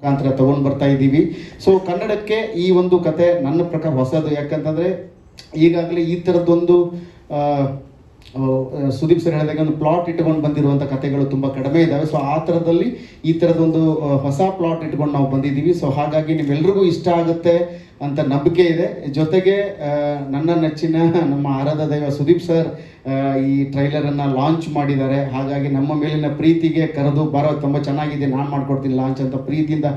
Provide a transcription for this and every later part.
ಮುಖಾಂತರ ತಗೊಂಡು ಬರ್ತಾ ಇದ್ದೀವಿ. ಸೊ ಕನ್ನಡಕ್ಕೆ ಈ ಒಂದು ಕತೆ ನನ್ನ ಪ್ರಕಾರ ಹೊಸದು. ಯಾಕಂತಂದರೆ ಈಗಾಗಲೇ ಈ ಥರದ್ದೊಂದು ಸುದೀಪ್ ಸರ್ ಹೇಳಿದಾಗ ಒಂದು ಪ್ಲಾಟ್ ಇಟ್ಕೊಂಡು ಬಂದಿರುವಂಥ ಕಥೆಗಳು ತುಂಬ ಕಡಿಮೆ ಇದ್ದಾವೆ. ಸೊ ಆ ಥರದಲ್ಲಿ ಈ ಥರದೊಂದು ಹೊಸ ಪ್ಲಾಟ್ ಇಟ್ಕೊಂಡು ನಾವು ಬಂದಿದ್ದೀವಿ. ಸೊ ಹಾಗಾಗಿ ನಿಮ್ಮೆಲ್ರಿಗೂ ಇಷ್ಟ ಆಗುತ್ತೆ ಅಂತ ನಂಬಿಕೆ ಇದೆ. ಜೊತೆಗೆ ನನ್ನ ನೆಚ್ಚಿನ ನಮ್ಮ ಆರಾಧ್ಯ ದೈವ ಸುದೀಪ್ ಸರ್ ಈ ಟ್ರೈಲರನ್ನು ಲಾಂಚ್ ಮಾಡಿದ್ದಾರೆ. ಹಾಗಾಗಿ ನಮ್ಮ ಮೇಲಿನ ಪ್ರೀತಿಗೆ ಕರೆದು ಬರೋ ತುಂಬ ಚೆನ್ನಾಗಿದೆ, ನಾನು ಮಾಡ್ಕೊಡ್ತೀನಿ ಲಾಂಚ್ ಅಂತ ಪ್ರೀತಿಯಿಂದ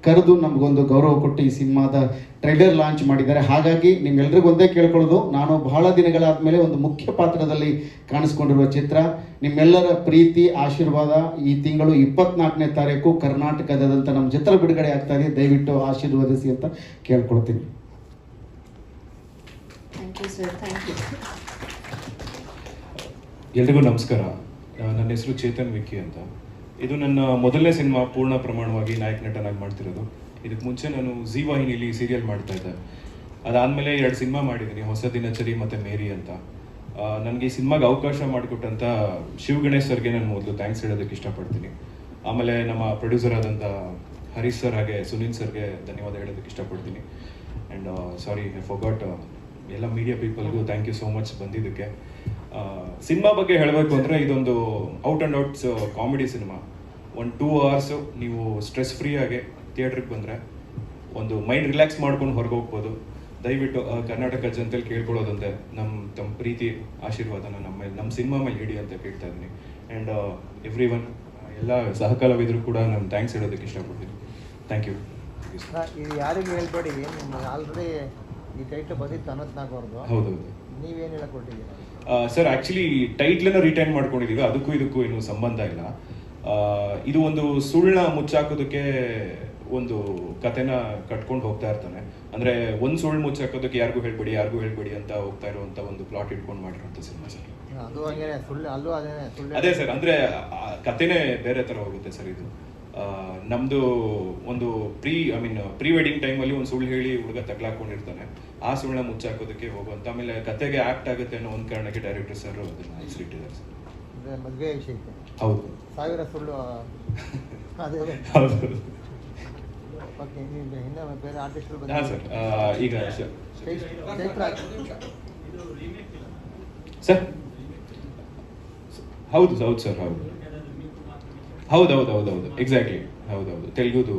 ಕರೆದು ನಮಗೊಂದು ಗೌರವ ಕೊಟ್ಟು ಈ ಸಿನಿಮಾದ ಟ್ರೈಲರ್ ಲಾಂಚ್ ಮಾಡಿದ್ದಾರೆ. ಹಾಗಾಗಿ ನಿಮ್ಮೆಲ್ರಿಗೂ ಒಂದೇ ಕೇಳ್ಕೊಳ್ಳೋದು, ನಾನು ಬಹಳ ದಿನಗಳಾದ ಮೇಲೆ ಒಂದು ಮುಖ್ಯ ಪಾತ್ರದಲ್ಲಿ ಕಾಣಿಸ್ಕೊಂಡಿರುವ ಚಿತ್ರ. ನಿಮ್ಮೆಲ್ಲರ ಪ್ರೀತಿ ಆಶೀರ್ವಾದ ಈ ತಿಂಗಳು 24ನೇ ತಾರೀಕು ಕರ್ನಾಟಕದಾದ್ಯಂತ ನಮ್ಮ ಚಿತ್ರ ಬಿಡುಗಡೆ ಆಗ್ತಾ ಇದೆ. ದಯವಿಟ್ಟು ಆಶೀರ್ವದಿಸಿ ಅಂತ ಕೇಳ್ಕೊಳ್ತೀನಿ. ಎಲ್ರಿಗೂ ನಮಸ್ಕಾರ. ನನ್ನ ಹೆಸರು ಚೇತನ್ ವಿಕ್ಕಿ ಅಂತ. ಇದು ನನ್ನ ಮೊದಲನೇ ಸಿನಿಮಾ ಪೂರ್ಣ ಪ್ರಮಾಣವಾಗಿ ನಾಯಕ ನಟನಾಗಿ ಮಾಡ್ತಿರೋದು. ಇದಕ್ಕೆ ಮುಂಚೆ ನಾನು ಜೀ ವಾಹಿನಿಲಿ ಸೀರಿಯಲ್ ಮಾಡ್ತಾ ಇದ್ದೆ. ಅದಾದಮೇಲೆ 2 ಸಿನಿಮಾ ಮಾಡಿದ್ದೀನಿ, ಹೊಸ ದಿನಚರಿ ಮತ್ತು ಮೇರಿ ಅಂತ. ನನಗೆ ಈ ಸಿನಿಮಾಗೆ ಅವಕಾಶ ಮಾಡಿಕೊಟ್ಟಂಥ ಶಿವ್ ಗಣೇಶ್ ಸರ್ಗೆ ನಾನು ಮೊದಲು ಥ್ಯಾಂಕ್ಸ್ ಹೇಳೋದಕ್ಕೆ ಇಷ್ಟಪಡ್ತೀನಿ. ಆಮೇಲೆ ನಮ್ಮ ಪ್ರೊಡ್ಯೂಸರ್ ಆದಂಥ ಹರೀಶ್ ಸರ್ ಹಾಗೆ ಸುನೀಲ್ ಸರ್ಗೆ ಧನ್ಯವಾದ ಹೇಳೋದಕ್ಕೆ ಇಷ್ಟಪಡ್ತೀನಿ. ಆ್ಯಂಡ್ ಸಾರಿ ಐ ಫಾರ್ಗಾಟ್ ಎಲ್ಲ ಮೀಡಿಯಾ ಪೀಪಲ್ಗೂ ಥ್ಯಾಂಕ್ ಯು ಸೋ ಮಚ್ ಬಂದಿದ್ದಕ್ಕೆ. ಸಿನಿಮಾ ಬಗ್ಗೆ ಹೇಳಬೇಕು ಅಂದರೆ ಇದೊಂದು out and outs comedy cinema. 1-2 hours ನೀವು ಸ್ಟ್ರೆಸ್ ಫ್ರೀ ಆಗಿ ಥಿಯೇಟ್ರಿಗೆ ಬಂದರೆ ಒಂದು ಮೈಂಡ್ ರಿಲ್ಯಾಕ್ಸ್ ಮಾಡ್ಕೊಂಡು ಹೊರಗೆ ಹೋಗ್ಬೋದು. ದಯವಿಟ್ಟು ಕರ್ನಾಟಕ ಜನತೆಯಲ್ಲಿ ಕೇಳ್ಕೊಳ್ಳೋದಂತೆ ತಮ್ಮ ಪ್ರೀತಿ ಆಶೀರ್ವಾದನ ನಮ್ಮ ಸಿನಿಮಾ ಮೇಲೆ ಇಡಿ ಅಂತ ಕೇಳ್ತಾ ಇದ್ದೀನಿ. ಆ್ಯಂಡ್ ಎವ್ರಿ ಒನ್ ಎಲ್ಲ ಸಹಕಲಾವಿದರು ಕೂಡ ನಾನು ಥ್ಯಾಂಕ್ಸ್ ಹೇಳೋದಕ್ಕೆ ಇಷ್ಟಪಡ್ತೀನಿ. Thank you. ಇದು ಯಾರಿಗೂ ಹೇಳ್ಬೇಡಿ, ಆಲ್ರೆಡಿ ಈ ಟೈಟ್ಲ್ ಬಂದಿತ್ತು ಅನಂತನಾಗ್ ಅವ್ರದ್ದು. ಹೌದೌದು. ನೀವೇನು ಹೇಳ್ಕೊಟ್ಟಿದ್ದೀರಾ ಸರ್? ಆ್ಯಕ್ಚುಲಿ ಟೈಟ್ಲನ್ನು ರಿಟೈನ್ ಮಾಡ್ಕೊಂಡಿದ್ದೀವಿ, ಅದಕ್ಕೂ ಇದಕ್ಕೂ ಏನೂ ಸಂಬಂಧ ಇಲ್ಲ. ಇದು ಒಂದು ಸುಳ್ಳ ಮುಚ್ಚಾಕೋದಕ್ಕೆ ಒಂದು ಕತೆನ ಕಟ್ಕೊಂಡು ಹೋಗ್ತಾ ಇರ್ತಾನೆ. ಅಂದರೆ ಒಂದು ಸುಳ್ಳು ಮುಚ್ಚಾಕೋದಕ್ಕೆ ಯಾರಿಗೂ ಹೇಳ್ಬೇಡಿ ಅಂತ ಹೋಗ್ತಾ ಇರುವಂಥ ಒಂದು ಪ್ಲಾಟ್ ಇಟ್ಕೊಂಡು ಮಾಡಿರೋಂಥ ಸಿನಿಮಾ ಸರ್. ಅದು ಹಂಗೆ ಸುಳ್ಳು, ಅಲ್ಲೂ ಅದೇ ಸರ್, ಅಂದರೆ ಕತೆನೇ ಬೇರೆ ಥರ ಹೋಗುತ್ತೆ ಸರ್. ಇದು ನಮ್ಮದು ಒಂದು ಪ್ರೀ ವೆಡ್ಡಿಂಗ್ ಟೈಮಲ್ಲಿ ಒಂದು ಸುಳ್ಳು ಹೇಳಿ ಹುಡುಗ ತಗ್ಲಾಕೊಂಡಿರ್ತಾನೆ. ಆ ಸುಳ್ಳನ್ನ ಮುಚ್ಚಾಕೋದಕ್ಕೆ ಹೋಗುವಂತ, ಆಮೇಲೆ ಕತೆಗೆ ಆಕ್ಟ್ ಆಗುತ್ತೆ ಅನ್ನೋ ಒಂದು ಕಾರಣಕ್ಕೆ ಡೈರೆಕ್ಟರ್ ಸರ್ ಅದನ್ನ ಹೆಸರಿಟ್ಟಿದ್ದಾರೆ ಸರ್. ಮದುವೆ ವಿಷಯಕ್ಕೆ ಹೌದು, 1000 ಸುಳ್ಳು. ಅದೇ ಹೌದು. ಓಕೆ, ಇನ್ನು ಬೇರೆ ಆರ್ಟಿಸ್ಟ್ಗಳು ಹಾಂ ಸರ್. ಈಗ ಸರ್ ಹೌದು ಸರ್, ಹೌದು ಎಕ್ಸಾಕ್ಟ್ಲಿ, ಹೌದು ತೆಲುಗುದು.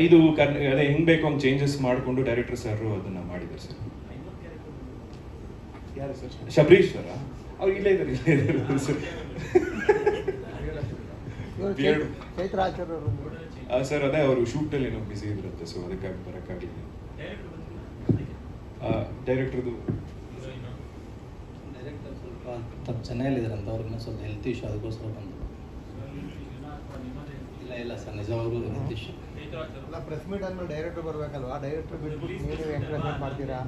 ಇದು ಅದೇ ಹೆಂಗ್ ಬೇಕು ಹಂಗೆ ಚೇಂಜಸ್ ಮಾಡಿಕೊಂಡು ಡೈರೆಕ್ಟರ್ ಸರ್ ಅದನ್ನ ಮಾಡಿದ್ದಾರೆ ಸರ್. ಯಾರು ಸರ್? ಶಬರೀಶ್ ಸರ್. ಅವ್ರು ಇಲ್ಲೇ ಇದ್ದಾರೆ ಸರ್. ಅದೇ ಅವರು ಶೂಟಲ್ಲಿ ಏನೋ ಬಿಸಿ ಇರುತ್ತೆ, ಸೊ ಅದಕ್ಕಾಗಿ ಬರೋಕ್ಕಾಗಲಿಲ್ಲ. ಡೈರೆಕ್ಟರ್ದು ಸ್ವಲ್ಪ ಚೆನ್ನೈಲಿದ್ದಾರಂತ, ಅವ್ರಿಗೆ ಸ್ವಲ್ಪ ಹೆಲ್ತ್ ಇಶ್ಯೂ, ಅದಕ್ಕೋಸ್ಕರ ಬಂದು. ಇಲ್ಲ ಸರ್, ನಿಜವಾಗ್ಲೂ ಹೆಲ್ತ್ ಇಶ್ಯೂ. ಪ್ರೆಸ್ ಮೀಟ್ ಆದ್ಮೇಲೆ ಡೈರೆಕ್ಟರ್ ಬರಬೇಕಲ್ವಾ? ಡೈರೆಕ್ಟರ್ ಬಿಟ್ಬಿಟ್ಟು ನೀವು ಎಂಕರೇಜ್ಮೆಂಟ್ ಮಾಡ್ತೀರಾ?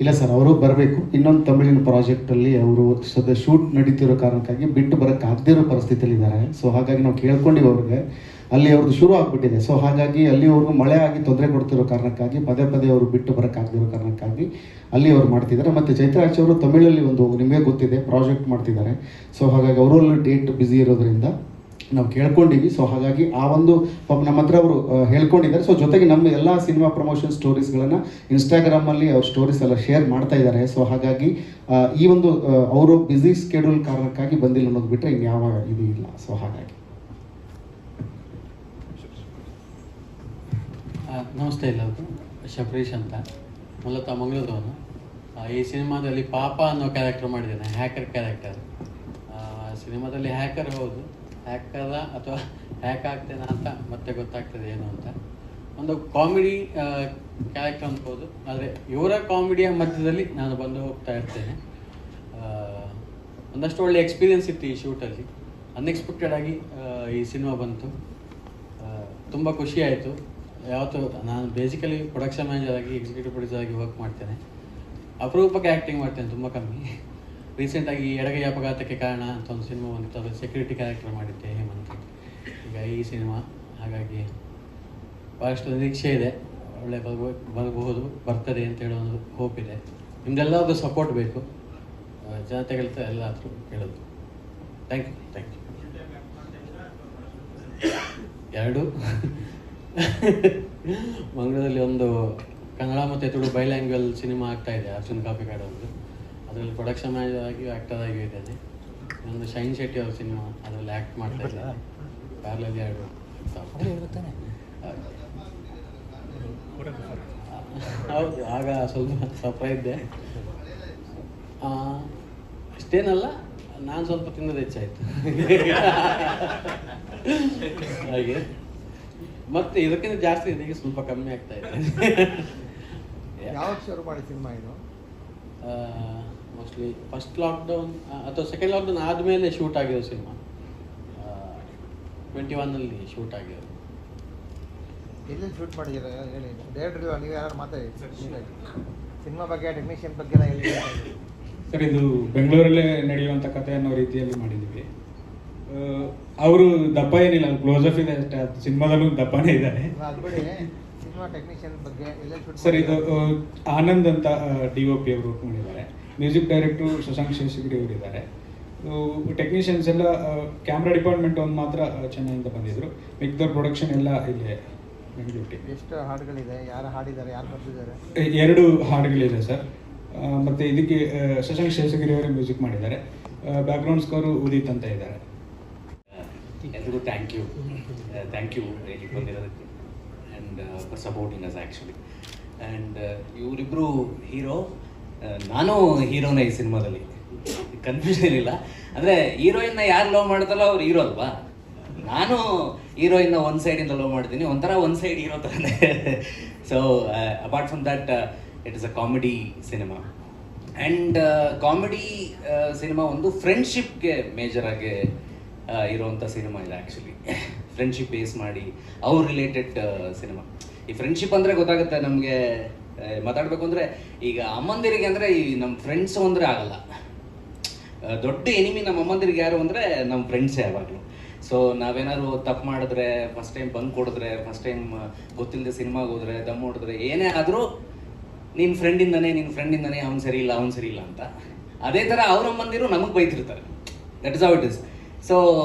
ಇಲ್ಲ ಸರ್, ಅವರು ಬರಬೇಕು. ಇನ್ನೊಂದು ತಮಿಳಿನ ಪ್ರಾಜೆಕ್ಟಲ್ಲಿ ಅವರು ಸದ್ಯ ಶೂಟ್ ನಡೀತಿರೋ ಕಾರಣಕ್ಕಾಗಿ ಬಿಟ್ಟು ಬರೋಕ್ಕಾಗದೇ ಇರೋ ಪರಿಸ್ಥಿತಿಯಲ್ಲಿದ್ದಾರೆ. ಸೊ ಹಾಗಾಗಿ ನಾವು ಕೇಳ್ಕೊಂಡಿವಿ ಅವ್ರಿಗೆ, ಅಲ್ಲಿ ಅವ್ರದ್ದು ಶುರು ಆಗಿಬಿಟ್ಟಿದೆ. ಸೊ ಹಾಗಾಗಿ ಅಲ್ಲಿವರೆಗೂ ಮಳೆ ಆಗಿ ತೊಂದರೆ ಕೊಡ್ತಿರೋ ಕಾರಣಕ್ಕಾಗಿ ಪದೇ ಅವರು ಬಿಟ್ಟು ಬರೋಕ್ಕಾಗದಿರೋ ಕಾರಣಕ್ಕಾಗಿ ಅಲ್ಲಿ ಅವ್ರು ಮಾಡ್ತಿದ್ದಾರೆ. ಮತ್ತು ಚೈತ್ರಾಚ್ ಅವರು ತಮಿಳಲ್ಲಿ ಒಂದು ನಿಮಗೆ ಗೊತ್ತಿದೆ ಪ್ರಾಜೆಕ್ಟ್ ಮಾಡ್ತಿದ್ದಾರೆ. ಸೊ ಹಾಗಾಗಿ ಅವರಲ್ಲಿ ಡೇಟ್ ಬ್ಯುಸಿ ಇರೋದ್ರಿಂದ ನಾವು ಕೇಳ್ಕೊಂಡಿವಿ. ಸೊ ಹಾಗಾಗಿ ಆ ಒಂದು ನಮ್ಮ ಹತ್ರ ಅವರು ಹೇಳ್ಕೊಂಡಿದ್ದಾರೆ. ಸೊ ಜೊತೆಗೆ ನಮ್ಮ ಎಲ್ಲ ಸಿನಿಮಾ ಪ್ರಮೋಷನ್ ಸ್ಟೋರೀಸ್ಗಳನ್ನು ಇನ್ಸ್ಟಾಗ್ರಾಮಲ್ಲಿ ಅವ್ರ ಸ್ಟೋರೀಸ್ ಎಲ್ಲ ಶೇರ್ ಮಾಡ್ತಾ ಇದ್ದಾರೆ. ಸೊ ಹಾಗಾಗಿ ಈ ಒಂದು ಅವರು ಬ್ಯುಸಿ ಸ್ಕೆಡ್ಯೂಲ್ ಕಾರಣಕ್ಕಾಗಿ ಬಂದಿಲ್ಲ ಅನ್ನೋದು ಬಿಟ್ಟರೆ ಇನ್ಯಾವ ಇದು ಇಲ್ಲ. ಸೊ ಹಾಗಾಗಿ ನಮಸ್ತೆ ಎಲ್ಲರಿಗೂ. ಶಬರೀಶ್ ಅಂತ, ಮೂಲತಃ ಮಂಗಳೂರವನು. ಈ ಸಿನಿಮಾದಲ್ಲಿ ಪಾಪ ಅನ್ನೋ ಕ್ಯಾರೆಕ್ಟರ್ ಮಾಡಿದ್ದೇನೆ, ಹ್ಯಾಕರ್ ಕ್ಯಾರೆಕ್ಟರ್. ಸಿನಿಮಾದಲ್ಲಿ ಹ್ಯಾಕರ್ ಹೌದು, ಹ್ಯಾಕರ ಅಥವಾ ಹ್ಯಾಕ್ ಆಗ್ತೇನೆ ಅಂತ ಮತ್ತೆ ಗೊತ್ತಾಗ್ತದೆ ಏನು ಅಂತ. ಒಂದು ಕಾಮಿಡಿ ಕ್ಯಾರೆಕ್ಟರ್ ಅನ್ಬೋದು, ಆದರೆ ಇವರ ಕಾಮಿಡಿಯ ಮಧ್ಯದಲ್ಲಿ ನಾನು ಬಂದು ಹೋಗ್ತಾ ಇರ್ತೇನೆ. ಒಂದಷ್ಟು ಒಳ್ಳೆ ಎಕ್ಸ್ಪೀರಿಯನ್ಸ್ ಇತ್ತು ಈ ಶೂಟಲ್ಲಿ. ಅನ್ಎಕ್ಸ್ಪೆಕ್ಟೆಡ್ ಆಗಿ ಈ ಸಿನಿಮಾ ಬಂತು, ತುಂಬ ಖುಷಿ ಆಯಿತು. ಯಾವತ್ತು ನಾನು ಬೇಸಿಕಲಿ ಪ್ರೊಡಕ್ಷನ್ ಮ್ಯಾನೇಜರ್ ಆಗಿ ಎಕ್ಸಿಕ್ಯೂಟಿವ್ ಪ್ರೊಡ್ಯೂಸರ್ ಆಗಿ ವರ್ಕ್ ಮಾಡ್ತೇನೆ. ಅಪರೂಪಕ್ಕೆ ಆ್ಯಕ್ಟಿಂಗ್ ಮಾಡ್ತೇನೆ, ತುಂಬ ಕಮ್ಮಿ. ರೀಸೆಂಟಾಗಿ ಎಡಗೈ ಅಪಘಾತಕ್ಕೆ ಕಾರಣ ಅಂತ ಒಂದು ಸಿನಿಮಾ ಬಂದಿತ್ತು, ಅದು ಸೆಕ್ಯೂರಿಟಿ ಕ್ಯಾರೆಕ್ಟರ್ ಮಾಡಿದ್ದೆ ಹೇಮಂತ್. ಈಗ ಈ ಸಿನಿಮಾ, ಹಾಗಾಗಿ ಭಾಳಷ್ಟು ನಿರೀಕ್ಷೆ ಇದೆ, ಒಳ್ಳೆ ಬರಬಹುದು, ಬರ್ತದೆ ಅಂತ ಹೇಳೋ ಒಂದು ಹೋಪ್ ಇದೆ. ನಿಮ್ದೆಲ್ಲರದ್ದು ಸಪೋರ್ಟ್ ಬೇಕು, ಜನತೆಗಳ್ತ ಎಲ್ಲಾದರೂ ಹೇಳೋದು. Thank you. ಎರಡು ಮಂಗಳೂರಲ್ಲಿ ಒಂದು ಕನ್ನಡ ಮತ್ತು ತುಳು ಬೈಲ್ಯಾಂಗ್ವೇಜ್ ಸಿನಿಮಾ ಆಗ್ತಾ ಇದೆ, ಅರ್ಜುನ್ ಕಾಪಿ ಕಾರ್ಡ್ ಒಂದು. ಅದರಲ್ಲಿ ಪ್ರೊಡಕ್ಷನ್ ಮ್ಯಾನೇಜರ್ ಆಗಿಯೂ ಆ್ಯಕ್ಟರ್ ಆಗಿಯೂ ಇದ್ದೇನೆ. ಒಂದು ಶೈನ್ ಶೆಟ್ಟಿ ಅವ್ರ ಸಿನಿಮಾ ಅದರಲ್ಲಿ ಆ್ಯಕ್ಟ್ ಮಾಡ್ತಾ ಇದ್ದೇನೆ. ಪ್ಯಾರಲಲ್ಲಿ ಎರಡು ಹೌದು, ಆಗ ಸ್ವಲ್ಪ ಸಫರ್ ಇದ್ದೆ. ಅಷ್ಟೇನಲ್ಲ, ನಾನು ಸ್ವಲ್ಪ ತಿನ್ನೋದು ಹೆಚ್ಚಾಯಿತು ಹಾಗೆ. ಮತ್ತು ಇದಕ್ಕಿಂತ ಜಾಸ್ತಿ ಇದೆ, ಈಗ ಸ್ವಲ್ಪ ಕಮ್ಮಿ ಆಗ್ತಾ ಇದೆ. ಯಾವಾಗ ಶುರು ಮಾಡಿ ಸಿನಿಮಾ ಇದು? ಮೋಸ್ಟ್ಲಿ ಫಸ್ಟ್ ಲಾಕ್ಡೌನ್ ಅಥವಾ ಸೆಕೆಂಡ್ ಲಾಕ್ಡೌನ್ ಆದಮೇಲೆ ಶೂಟ್ ಆಗಿರೋ ಸಿನಿಮಾ. 21ನಲ್ಲಿ ಶೂಟ್ ಆಗಿರೋದು. ಎಲ್ಲೆಲ್ಲಿ ಶೂಟ್ ಮಾಡಿದ್ದೀರಾ ಹೇಳಿ, ಡೈರೆಕ್ಟರ್ ನೀವು ಯಾರು ಮಾತಾಡಿ. ಸಿನಿಮಾ ಬಗ್ಗೆ, ಟೆಕ್ನಿಷಿಯನ್ ಬಗ್ಗೆ ಎಲ್ಲ ಹೇಳಿ. ಸರ್, ಇದು ಬೆಂಗಳೂರಲ್ಲೇ ನಡೆಯುವಂಥ ಕಥೆ ಅನ್ನೋ ರೀತಿಯಲ್ಲಿ ಮಾಡಿದ್ದೀವಿ. ಅವರು ದಪ್ಪ ಏನಿಲ್ಲ, ಕ್ಲೋಸಪ್ ಇದೆ ಅಷ್ಟೇ. ಸಿನಿಮಾದಲ್ಲೂ ದಪ್ಪನೇ ಇದ್ದಾರೆ. ಅದು ಬಿಡಿ, ಸಿನಿಮಾ ಟೆಕ್ನಿಷಿಯನ್ ಬಗ್ಗೆ ಎಲ್ಲೆಲ್ಲಿ ಶೂಟ್ ಸರ್, ಇದು ಆನಂದ್ ಅಂತ DOP ಅವರು ಮಾಡಿದ್ದಾರೆ. ಮ್ಯೂಸಿಕ್ ಡೈರೆಕ್ಟ್ರು ಶಶಾಂಕ್ ಶೇಷಗಿರಿ ಅವರು ಇದ್ದಾರೆ. ಟೆಕ್ನಿಷಿಯನ್ಸ್ ಎಲ್ಲ ಕ್ಯಾಮ್ರಾ ಡಿಪಾರ್ಟ್ಮೆಂಟ್ ಒಂದು ಮಾತ್ರ ಚೆನ್ನೈಯಿಂದ ಬಂದಿದ್ರು. ಮಿಕ್ದರ್ ಪ್ರೊಡಕ್ಷನ್ ಎಲ್ಲ ಇಲ್ಲೇ ಬೆಂಗಳೂರಿಗೆ. ಎಷ್ಟು ಹಾಡುಗಳಿದೆ, ಯಾರು ಹಾಡಿದ್ದಾರೆ, ಯಾರು ಬರ್ತಿದ್ದಾರೆ? 2 ಹಾಡುಗಳಿದೆ ಸರ್. ಮತ್ತು ಇದಕ್ಕೆ ಶಶಾಂಕ್ ಶೇಷಗಿರಿ ಅವರೇ ಮ್ಯೂಸಿಕ್ ಮಾಡಿದ್ದಾರೆ. ಬ್ಯಾಕ್ಗ್ರೌಂಡ್ ಸ್ಕೋರು ಉದಿತ್ ಅಂತ ಇದ್ದಾರೆ. ಎಲ್ರಿಗೂ ಥ್ಯಾಂಕ್ ಯು ಇಲ್ಲಿಗೆ ಬಂದಿರೋದಕ್ಕೆ and for supporting us actually. And ಇವರಿಬ್ಬರು ಹೀರೋ, ನಾನು ಹೀರೋನೇ ಈ ಸಿನಿಮಾದಲ್ಲಿ. ಕನ್ಫ್ಯೂಷನ್ ಇಲ್ಲ. ಅಂದರೆ ಹೀರೋಯಿನ್ನ ಯಾರು ಲವ್ ಮಾಡ್ತಾರೋ ಅವ್ರು ಹೀರೋ ಅಲ್ವಾ. ನಾನು ಹೀರೋಯಿನ್ನ ಒಂದು ಸೈಡಿಂದ ಲವ್ ಮಾಡ್ತೀನಿ, ಒಂಥರ ಒಂದು ಸೈಡ್ ಹೀರೋ ಥರನೇ. So apart from that it is a comedy cinema. And comedy cinema ಒಂದು ಫ್ರೆಂಡ್ಶಿಪ್ಗೆ ಮೇಜರಾಗಿ ಇರುವಂಥ ಸಿನಿಮಾ ಇದೆ ಆ್ಯಕ್ಚುಲಿ. ಫ್ರೆಂಡ್ಶಿಪ್ ಬೇಸ್ ಮಾಡಿ ಅವ್ರ ರಿಲೇಟೆಡ್ ಸಿನಿಮಾ. ಈ ಫ್ರೆಂಡ್ಶಿಪ್ ಅಂದರೆ ಗೊತ್ತಾಗುತ್ತೆ ನಮಗೆ. ಮಾತಾಡಬೇಕು ಅಂದರೆ ಈಗ ಅಮ್ಮಂದಿರಿಗೆ ಅಂದರೆ ಈ ನಮ್ಮ ಫ್ರೆಂಡ್ಸು ಅಂದರೆ ಆಗಲ್ಲ. ದೊಡ್ಡ ಎನಿಮಿ ನಮ್ಮ ಅಮ್ಮಂದಿರಿಗೆ ಯಾರು ಅಂದರೆ ನಮ್ಮ ಫ್ರೆಂಡ್ಸೇ ಯಾವಾಗಲೂ. ಸೊ ನಾವೇನಾದ್ರು ತಪ್ಪು ಮಾಡಿದ್ರೆ, ಫಸ್ಟ್ ಟೈಮ್ ಬಂಕ್ ಕೊಡಿದ್ರೆ, ಫಸ್ಟ್ ಟೈಮ್ ಗೊತ್ತಿಲ್ಲದೆ ಸಿನಿಮಾಗೆ ಹೋದ್ರೆ, ದಮ್ ಹೊಡೆದ್ರೆ, ಏನೇ ಆದರೂ ನಿನ್ನ ಫ್ರೆಂಡಿಂದನೇ ಅವ್ನು ಸರಿ ಇಲ್ಲ ಅಂತ. ಅದೇ ಥರ ಅವ್ರ ಅಮ್ಮಂದಿರು ನಮಗೆ ಬೈತಿರ್ತಾರೆ. That is how it is. So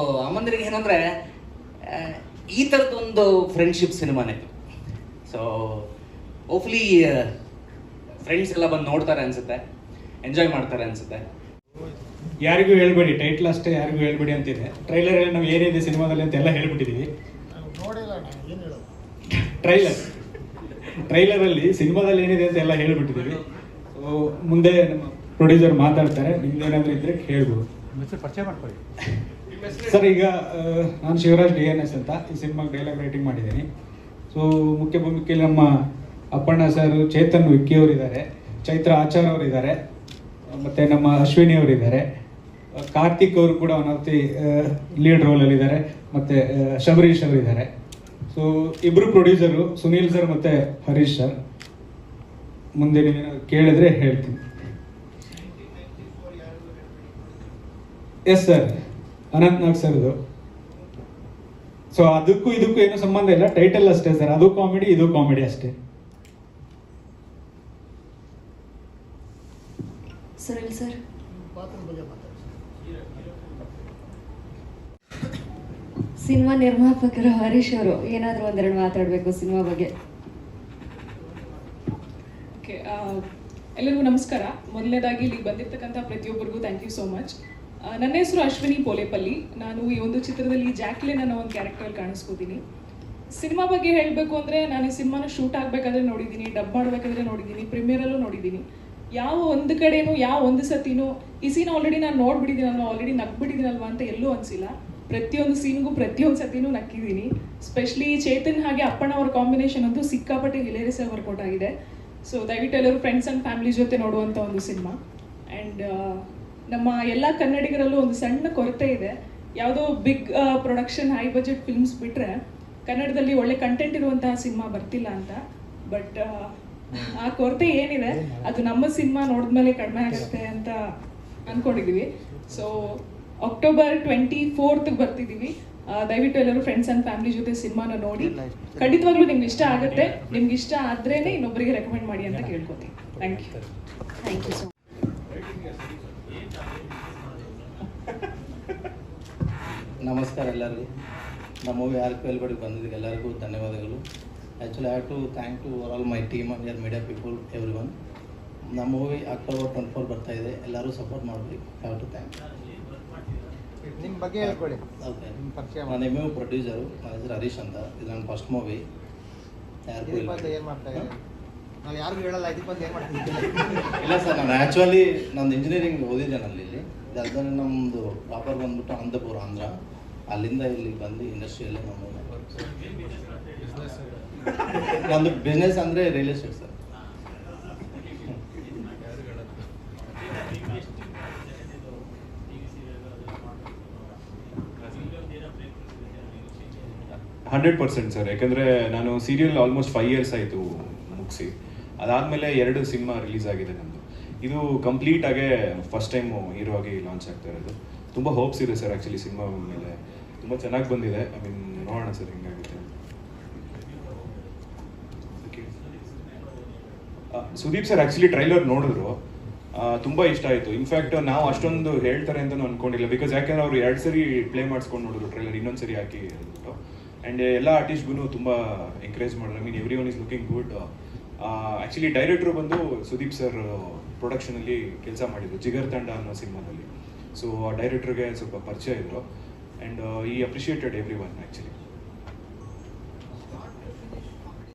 ಅಮ್ಮಂದಿರಿಗೆ ಏನಂದರೆ ಈ ಥರದ್ದೊಂದು ಫ್ರೆಂಡ್ಶಿಪ್ ಸಿನಿಮಾನೇ. ಸೊ ಹೋಪ್ಫುಲಿ ಫ್ರೆಂಡ್ಸ್ ಎಲ್ಲ ಬಂದು ನೋಡ್ತಾರೆ ಅನಿಸುತ್ತೆ, ಎಂಜಾಯ್ ಮಾಡ್ತಾರೆ ಅನಿಸುತ್ತೆ. ಯಾರಿಗೂ ಹೇಳ್ಬೇಡಿ, ಟೈಟ್ಲ್ ಅಷ್ಟೇ ಯಾರಿಗೂ ಹೇಳ್ಬೇಡಿ ಅಂತಿದೆ. ಟ್ರೈಲರಲ್ಲಿ ನಾವು ಏನಿದೆ ಸಿನಿಮಾದಲ್ಲಿ ಅಂತೆಲ್ಲ ಹೇಳ್ಬಿಟ್ಟಿದ್ದೀವಿ. ಟ್ರೈಲರಲ್ಲಿ ಸಿನಿಮಾದಲ್ಲಿ ಏನಿದೆ ಅಂತ ಎಲ್ಲ ಹೇಳ್ಬಿಟ್ಟಿದ್ದೀವಿ. ಸೊ ಮುಂದೆ ನಮ್ಮ ಪ್ರೊಡ್ಯೂಸರ್ ಮಾತಾಡ್ತಾರೆ, ನಿಮ್ದೇನಾದರೂ ಇದ್ರೆ ಹೇಳ್ಬೋದು. ಪರಿಚಯ ಮಾಡ್ಕೊಳ್ಳಿ ಸರ್. ಈಗ ನಾನು ಶಿವರಾಜ್ DNS ಅಂತ ಈ ಸಿನಿಮಾಗೆ ಡೈಲಾಗ್ ರೈಟಿಂಗ್ ಮಾಡಿದ್ದೀನಿ. ಸೊ ಮುಖ್ಯ ಭೂಮಿಕೆಯಲ್ಲಿ ನಮ್ಮ ಅಪ್ಪಣ್ಣ ಸರ್, ಚೇತನ್ ವಿಕ್ಕಿ ಅವರಿದ್ದಾರೆ, ಚೈತ್ರ ಆಚಾರ್ ಅವರಿದ್ದಾರೆ, ಮತ್ತು ನಮ್ಮ ಅಶ್ವಿನಿ ಅವರಿದ್ದಾರೆ, ಕಾರ್ತಿಕ್ ಅವರು ಕೂಡ ಒನ್ ಆಫ್ ದಿ ಲೀಡ್ ರೋಲಲ್ಲಿದ್ದಾರೆ, ಮತ್ತು ಶಬರೀಶ್ ಅವರಿದ್ದಾರೆ. ಸೊ ಇಬ್ಬರು ಪ್ರೊಡ್ಯೂಸರು, ಸುನೀಲ್ ಸರ್ ಮತ್ತು ಹರೀಶ್ ಸರ್. ಮುಂದೆ ನೀವೇನಾದ್ರು ಕೇಳಿದ್ರೆ ಹೇಳ್ತೀನಿ. ಎಸ್ ಸರ್, ಅನಂತ್ ನಾಗ್ ಸರ್ದು. ಸೊ ಅದಕ್ಕೂ ಇದಕ್ಕೂ ಏನೂ ಸಂಬಂಧ ಇಲ್ಲ, ಟೈಟಲ್ ಅಷ್ಟೇ ಸರ್. ಅದು ಕಾಮಿಡಿ, ಇದು ಕಾಮಿಡಿ ಅಷ್ಟೇ. ಸುನಿಲ್ ಸರ್, ಸಿನಿಮಾ ನಿರ್ಮಾಪಕರು ಹರೀಶ್ ಅವರು ಏನಾದರೂ ಒಂದೆರಡು ಮಾತಾಡಬೇಕು ಸಿನಿಮಾ ಬಗ್ಗೆ. ಓಕೆ, ಎಲ್ಲರಿಗೂ ನಮಸ್ಕಾರ. ಮೊದಲನೇದಾಗಿ ಇಲ್ಲಿಗೆ ಬಂದಿರ್ತಕ್ಕಂಥ ಪ್ರತಿಯೊಬ್ಬರಿಗೂ ಥ್ಯಾಂಕ್ ಯು ಸೋ ಮಚ್. ನನ್ನ ಹೆಸರು ಅಶ್ವಿನಿ ಪೋಲೇಪಲ್ಲಿ. ನಾನು ಈ ಒಂದು ಚಿತ್ರದಲ್ಲಿ ಜಾಕ್ಲಿನ್ ಅನ್ನೋ ಒಂದು ಕ್ಯಾರೆಕ್ಟರ್ ಕಾಣಿಸ್ಕೋತೀನಿ. ಸಿನಿಮಾ ಬಗ್ಗೆ ಹೇಳಬೇಕು ಅಂದರೆ, ನಾನು ಈ ಸಿನಿಮಾನ ಶೂಟ್ ಆಗಬೇಕಾದ್ರೆ ನೋಡಿದ್ದೀನಿ, ಡಬ್ ಮಾಡಬೇಕಾದ್ರೆ ನೋಡಿದ್ದೀನಿ, ಪ್ರೀಮಿಯರಲ್ಲೂ ನೋಡಿದ್ದೀನಿ. ಯಾವ ಒಂದು ಕಡೆನೂ, ಯಾವ ಒಂದು ಸತಿನೂ ಈ ಸೀನ್ ಆಲ್ರೆಡಿ ನಾನು ನೋಡ್ಬಿಟ್ಟಿದ್ದೀನಲ್ವ, ಆಲ್ರೆಡಿ ನಗ್ಬಿಟ್ಟಿದ್ದೀನಲ್ವ ಅಂತ ಎಲ್ಲೂ ಅನಿಸಿಲ್ಲ. ಪ್ರತಿಯೊಂದು ಸೀನ್ಗೂ ಪ್ರತಿಯೊಂದು ಸತಿನೂ ನಕ್ಕಿದ್ದೀನಿ. ಸ್ಪೆಷಲಿ ಚೇತನ್ ಹಾಗೆ ಅಪ್ಪಣ್ಣ ಅವ್ರ ಕಾಂಬಿನೇಷನ್ ಅಂತೂ ಸಿಕ್ಕಾಪಟ್ಟೆ ಹಿಲೇರಿಯಸ್ ಆಗಿ ವರ್ಕೌಟ್ ಆಗಿದೆ. ಸೊ ದಯವಿಟ್ಟು ಎಲ್ಲರೂ ಫ್ರೆಂಡ್ಸ್ ಆ್ಯಂಡ್ ಫ್ಯಾಮಿಲಿ ಜೊತೆ ನೋಡುವಂಥ ಒಂದು ಸಿನಿಮಾ. ಆ್ಯಂಡ್ ನಮ್ಮ ಎಲ್ಲ ಕನ್ನಡಿಗರಲ್ಲೂ ಒಂದು ಸಣ್ಣ ಕೊರತೆ ಇದೆ. ಯಾವುದೋ big production, high budget films ಬಿಟ್ಟರೆ ಕನ್ನಡದಲ್ಲಿ ಒಳ್ಳೆ ಕಂಟೆಂಟ್ ಇರುವಂತಹ ಸಿನಿಮಾ ಬರ್ತಿಲ್ಲ ಅಂತ. ಬಟ್ ಆ ಕೊರತೆ ಏನಿದೆ ಅದು ನಮ್ಮ ಸಿನಿಮಾ ನೋಡಿದ್ಮೇಲೆ ಕಡಿಮೆ ಆಗುತ್ತೆ ಅಂತ ಅಂದ್ಕೊಂಡಿದ್ದೀವಿ. ಸೊ ಅಕ್ಟೋಬರ್ 24th ಬರ್ತಿದ್ದೀವಿ. ದಯವಿಟ್ಟು ಎಲ್ಲರೂ ಫ್ರೆಂಡ್ಸ್ ಆ್ಯಂಡ್ ಫ್ಯಾಮಿಲಿ ಜೊತೆ ಸಿನಿಮಾನ ನೋಡಿ. ಖಂಡಿತವಾಗ್ಲೂ ನಿಮ್ಗೆ ಇಷ್ಟ ಆಗುತ್ತೆ. ನಿಮ್ಗೆ ಇಷ್ಟ ಆದ್ರೇ ಇನ್ನೊಬ್ಬರಿಗೆ ರೆಕಮೆಂಡ್ ಮಾಡಿ ಅಂತ ಕೇಳ್ಕೊತೀನಿ. Thank you. Thank you so ನಮಸ್ಕಾರ ಎಲ್ಲರಿಗೂ. ನಮ್ಮ ಮೂವಿ ಆರ್ ಪಿ ಎಲ್ ಬಳಿ ಬಂದಿದ್ದಕ್ಕೆ ಎಲ್ಲರಿಗೂ ಧನ್ಯವಾದಗಳು. Actually I have to thank to all my team and your media people everyone. ನಮ್ಮ ಮೂವಿ October 24 ಬರ್ತಾ ಇದೆ, ಎಲ್ಲರೂ ಸಪೋರ್ಟ್ ಮಾಡಬೇಕು. Have to thank. ನಿಮ್ಮ ಬಗ್ಗೆ ಹೇಳ್ಕೊಳ್ಳಿ. ಓಕೆ, ನಿಮ್ಮ ಪರಿಚಯ ನಾನು ಎಮ್ ಪ್ರೊಡ್ಯೂಸರು, ನನ್ನ ಹೆಸರು ಹರೀಶ್ ಅಂತ. ಇದು ನನ್ನ ಫಸ್ಟ್ ಮೂವಿ. ಇದಕ್ಕೆ ಬಂದು ಏನು ಮಾಡ್ತಾ ಇದ್ದೀರಿ? ನಾವು ಯಾರಿಗೂ ಹೇಳಲ್ಲ, ಇದಕ್ಕೆ ಬಂದು ಏನು ಮಾಡ್ತಿದ್ದೀವಿ? ಇಲ್ಲ ಸರ್, ನಾನು ಆ್ಯಕ್ಚುಲಿ ನಂದು ಇಂಜಿನಿಯರಿಂಗ್ ಓದಿದ್ದೇನೆ ಅಲ್ಲಿ. ಅದಾದ್ಮೇಲೆ ನಮ್ಮದು ಪ್ರಾಪರ್ ಬಂದ್ಬಿಟ್ಟು ಅನಂತಪುರ, ಆಂಧ್ರ. ಅಲ್ಲಿಂದ ಇಲ್ಲಿ ಬಂದು ಇಂಡಸ್ಟ್ರಿಯಲ್ಲೇ ನಮ್ಮ ನಂದು ಬಿಸ್ನೆಸ್ ಅಂದರೆ real estate sir. Hundred percent sir. ಯಾಕಂದರೆ ನಾನು ಸೀರಿಯಲ್ ಆಲ್ಮೋಸ್ಟ್ 5 years ಆಯಿತು ಮುಗಿಸಿ. ಅದಾದಮೇಲೆ 2 ಸಿನಿಮಾ ರಿಲೀಸ್ ಆಗಿದೆ ನಮ್ಮದು. ಇದು ಕಂಪ್ಲೀಟ್ ಆಗೇ ಫಸ್ಟ್ ಟೈಮು ಹೀರೋ ಆಗಿ ಲಾಂಚ್ ಆಗ್ತಾ ಇರೋದು. ತುಂಬ ಹೋಪ್ಸ್ ಇದೆ ಸರ್ ಆ್ಯಕ್ಚುಲಿ ಸಿನಿಮಾ ಮೇಲೆ. ತುಂಬ ಚೆನ್ನಾಗಿ ಬಂದಿದೆ. ಐ ಮೀನ್ ನೋಡೋಣ ಸರ್ ಹೆಂಗಾಗುತ್ತೆ. ಸುದೀಪ್ ಸರ್ ಆ್ಯಕ್ಚುಲಿ ಟ್ರೈಲರ್ ನೋಡಿದ್ರು, ತುಂಬ ಇಷ್ಟ ಆಯಿತು. ಇನ್ಫ್ಯಾಕ್ಟ್ ನಾವು ಅಷ್ಟೊಂದು ಹೇಳ್ತಾರೆ ಅಂತಲೂ ಅಂದ್ಕೊಂಡಿಲ್ಲ. ಬಿಕಾಸ್ ಯಾಕೆಂದ್ರೆ ಅವರು 2 ಸರಿ ಪ್ಲೇ ಮಾಡಿಸ್ಕೊಂಡು ನೋಡಿದ್ರು ಟ್ರೈಲರ್, ಇನ್ನೊಂದು ಸರಿ ಹಾಕಿ ಹೇಳ್ಬಿಟ್ಟು. ಆ್ಯಂಡ್ ಎಲ್ಲ ಆರ್ಟಿಸ್ಟ್ಗೂ ತುಂಬ ಎಂಕರೇಜ್ ಮಾಡಿದ್ರು. I mean every one is looking good. Actually ಡೈರೆಕ್ಟ್ರು ಬಂದು ಸುದೀಪ್ ಸರ್ ಪ್ರೊಡಕ್ಷನಲ್ಲಿ ಕೆಲಸ ಮಾಡಿದ್ರು ಜಿಗರ್ ತಂಡ ಅನ್ನೋ ಸಿನಿಮಾದಲ್ಲಿ. ಸೊ ಆ ಡೈರೆಕ್ಟ್ರಿಗೆ ಸ್ವಲ್ಪ ಪರಿಚಯ ಇದ್ರು. ಆ್ಯಂಡ್ ಈ ಅಪ್ರಿಷಿಯೇಟೆಡ್ ಎವ್ರಿ ಒನ್ ಆ್ಯಕ್ಚುಲಿ.